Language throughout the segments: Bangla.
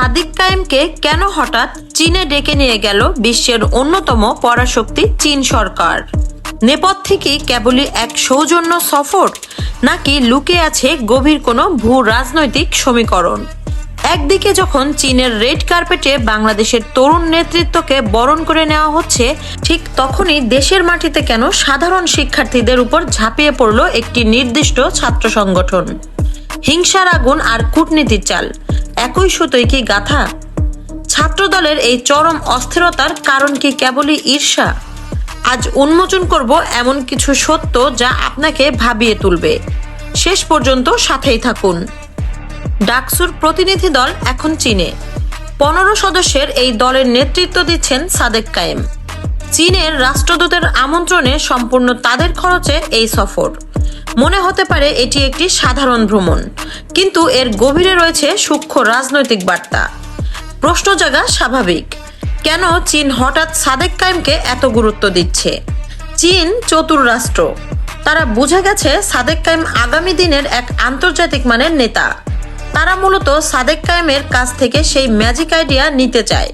সাদিক কায়েমকে কেন হঠাৎ চীনে ডেকে নিয়ে গেল বিশ্বের অন্যতম পরাশক্তি চীন সরকার? নেপথ্যে কি কেবলই এক সৌজন্য সফর, নাকি লুকিয়ে আছে গভীর কোনো ভূ রাজনৈতিক সমীকরণ? একদিকে যখন চীনের রেড কার্পেটে বাংলাদেশের তরুণ নেতৃত্বকে বরণ করে নেওয়া হচ্ছে, ঠিক তখনই দেশের মাটিতে কেন সাধারণ শিক্ষার্থীদের উপর ঝাঁপিয়ে পড়ল একটি নির্দিষ্ট ছাত্র সংগঠন? হিংসার আগুন আর কূটনীতির চাল, একই সুতোয় কি গাথা? ছাত্রদলের এই চরম অস্থিরতার কারণ কি কেবলই ঈর্ষা? আজ উন্মোচন করব এমন কিছু সত্য যা আপনাকে ভাবিয়ে তুলবে। শেষ পর্যন্ত সাথেই থাকুন। ডাকসুর প্রতিনিধি দল এখন চীনে। 15 সদস্যের এই দলের নেতৃত্ব দিচ্ছেন সাদেক কায়েম। চীনের রাষ্ট্রদূতের আমন্ত্রণে সম্পূর্ণ তাদের খরচে এই সফর। মনে হতে পারে এটি একটি সাধারণ ভ্রমণ, কিন্তু এর গভীরে রয়েছে সূক্ষ্ম রাজনৈতিক বার্তা। প্রশ্ন জাগা স্বাভাবিক, কেন চীন হঠাৎ সাদেক কায়েমকে এত গুরুত্ব দিচ্ছে? চীন চতুর রাষ্ট্র, তারা বুঝে গেছে সাদেক কায়েম আগামী দিনের এক আন্তর্জাতিক মানের নেতা। তারা মূলত সাদেক কায়েমের কাছ থেকে সেই ম্যাজিক আইডিয়া নিতে চায়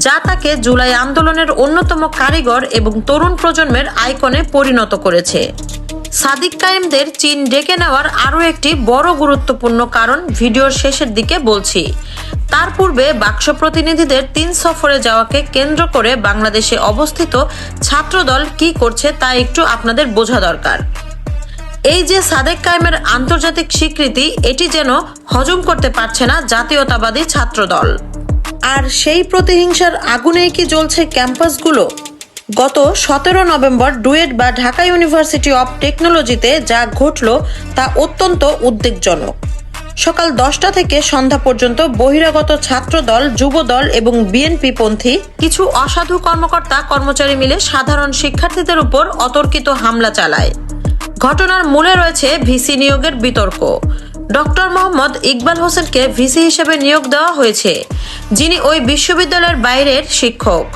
যা তাকে জুলাই আন্দোলনের অন্যতম কারিগর এবং তরুণ প্রজন্মের আইকনে পরিণত করেছে। সাদিক কায়েমদের চীন ডেকে নেওয়ার আরও একটি বড় গুরুত্বপূর্ণ কারণ ভিডিওর শেষের দিকে বলছি। তার পূর্বে বাক্স প্রতিনিধিদের 3 সফরে যাওয়াকে কেন্দ্র করে বাংলাদেশে অবস্থিত ছাত্রদল কি করছে তা একটু আপনাদের বোঝা দরকার। এই যে সাদেক কায়েমের আন্তর্জাতিক স্বীকৃতি, এটি যেন হজম করতে পারছে না জাতীয়তাবাদী ছাত্রদল। আর সেই প্রতিহিংসার আগুনেই কি জ্বলছে ক্যাম্পাসগুলো? গত 17 নভেম্বর ডুয়েট বা ঢাকা ইউনিভার্সিটি অব টেকনোলজিতে যা ঘটল তা অত্যন্ত উদ্বেগজনক। সকাল 10টা থেকে সন্ধ্যা পর্যন্ত বহিরাগত ছাত্রদল, যুবদল এবং বিএনপিপন্থী কিছু অসাধু কর্মকর্তা কর্মচারী মিলে সাধারণ শিক্ষার্থীদের উপর অতর্কিত হামলা চালায়। ঘটনার মূলে রয়েছে ভিসি নিয়োগের বিতর্ক। ডক্টর মোহাম্মদ ইকবাল হোসেনকে ভিসি হিসেবে নিয়োগ দেওয়া হয়েছে, যিনি ওই বিশ্ববিদ্যালয়ের বাইরের শিক্ষক।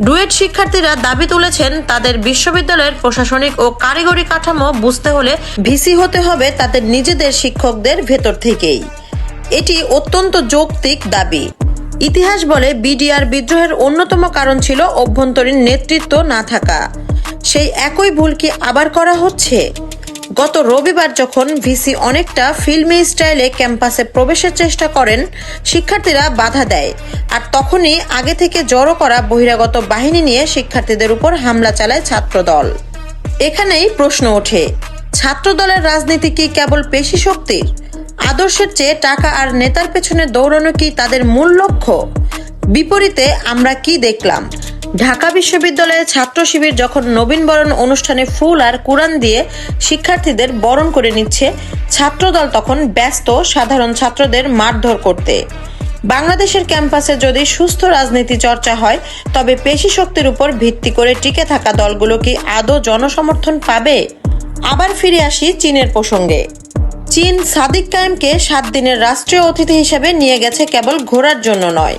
ডুয়েট শিক্ষার্থীরা দাবি তুলেছেন তাদের বিশ্ববিদ্যালয়ের প্রশাসনিক ও কারিগরি কাঠামো বুঝতে হলে ভিসি হতে হবে তাদের নিজেদের শিক্ষকদের ভেতর থেকেই। এটি অত্যন্ত যৌক্তিক দাবি। ইতিহাস বলে বিডিআর বিদ্রোহের অন্যতম কারণ ছিল অভ্যন্তরীণ নেতৃত্ব না থাকা। সেই একই ভুল কি আবার করা হচ্ছে? গত রবিবার যখন ভিসি অনেকটা ফিল্মি স্টাইলে ক্যাম্পাসে প্রবেশের চেষ্টা করেন, শিক্ষার্থীরা বাধা দেয়, আর তখনই আগে থেকে জড়ো করা বহিরাগত বাহিনী নিয়ে শিক্ষার্থীদের উপর হামলা চালায় ছাত্রদল। এখানেই প্রশ্ন ওঠে, ছাত্রদলের রাজনীতি কি কেবল পেশি শক্তির? আদর্শের চেয়ে টাকা আর নেতার পেছনে দৌড়ানো কি তাদের মূল লক্ষ্য? বিপরীতে আমরা কি দেখলাম? ঢাকা বিশ্ববিদ্যালয়ের ছাত্র শিবির যখন নবীনবরণ অনুষ্ঠানে ফুল আর কুরআন দিয়ে শিক্ষার্থীদের বরণ করে নিচ্ছে, ছাত্রদল তখন ব্যস্ত সাধারণ ছাত্রদের মারধর করতে। বাংলাদেশের ক্যাম্পাসে যদি সুস্থ রাজনীতি চর্চা হয়, তবে পেশি শক্তির উপর ভিত্তি করে টিকে থাকা দলগুলো কি আদৌ জনসমর্থন পাবে? আবার ফিরে আসি চীনের প্রসঙ্গে। চীন সাদিক কায়েমকে 7 দিনের রাষ্ট্রীয় অতিথি হিসেবে নিয়ে গেছে কেবল ঘোরার জন্য নয়।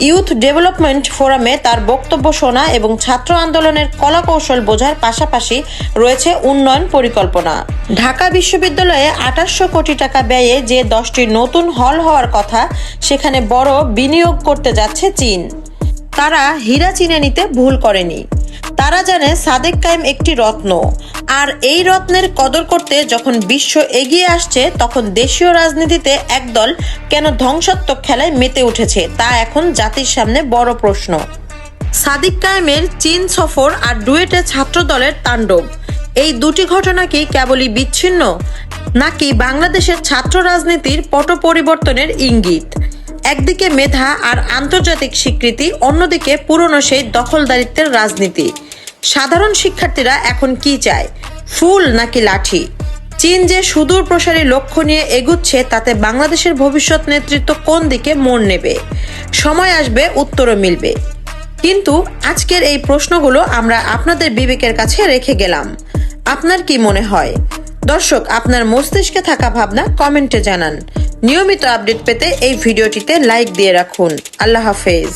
ইউথ ডেভেলপমেন্ট ফোরামে তার বক্তব্য শোনা এবং ছাত্র আন্দোলনের কলাকৌশল বোঝার পাশাপাশি রয়েছে উন্নয়ন পরিকল্পনা। ঢাকা বিশ্ববিদ্যালয়ে 2800 কোটি টাকা ব্যয়ে যে 10টি নতুন হল হওয়ার কথা, সেখানে বড় বিনিয়োগ করতে যাচ্ছে চীন। তারা হীরা চিনে নিতে ভুল করেনি। তারা জানে সাদেক কায়েম একটি রত্ন, আর এই রত্নের কদর করতে যখন বিশ্ব এগিয়ে আসছে, তখন দেশীয় রাজনীতিতে একদল কেন ধ্বংসাত্মক খেলায় মেতে উঠেছে তা এখন জাতির সামনে বড় প্রশ্ন। সাদিক কায়েমের চীন সফর আর ডুয়েটে ছাত্র দলের তাণ্ডব, এই দুটি ঘটনা কি কেবলই বিচ্ছিন্ন, নাকি বাংলাদেশের ছাত্র রাজনীতির পট পরিবর্তনের ইঙ্গিত? একদিকে মেধা আর আন্তর্জাতিক স্বীকৃতি, অন্যদিকে পুরনো সেই দখলদারিত্বের রাজনীতি। সাধারণ শিক্ষার্থীরা এখন কি চায়, ফুল নাকি লাঠি? চীন যে সুদূর প্রসারী লক্ষ্য নিয়ে এগুচ্ছে, তাতে বাংলাদেশের ভবিষ্যৎ নেতৃত্ব কোন দিকে মোড় নেবে? সময় আসবে, উত্তরও মিলবে। কিন্তু আজকের এই প্রশ্নগুলো আমরা আপনাদের বিবেকের কাছে রেখে গেলাম। আপনার কি মনে হয়? দর্শক, আপনার মস্তিষ্কে থাকা ভাবনা কমেন্টে জানান। নিয়মিত আপডেট পেতে এই ভিডিওটিতে লাইক দিয়ে রাখুন। আল্লাহ হাফেজ।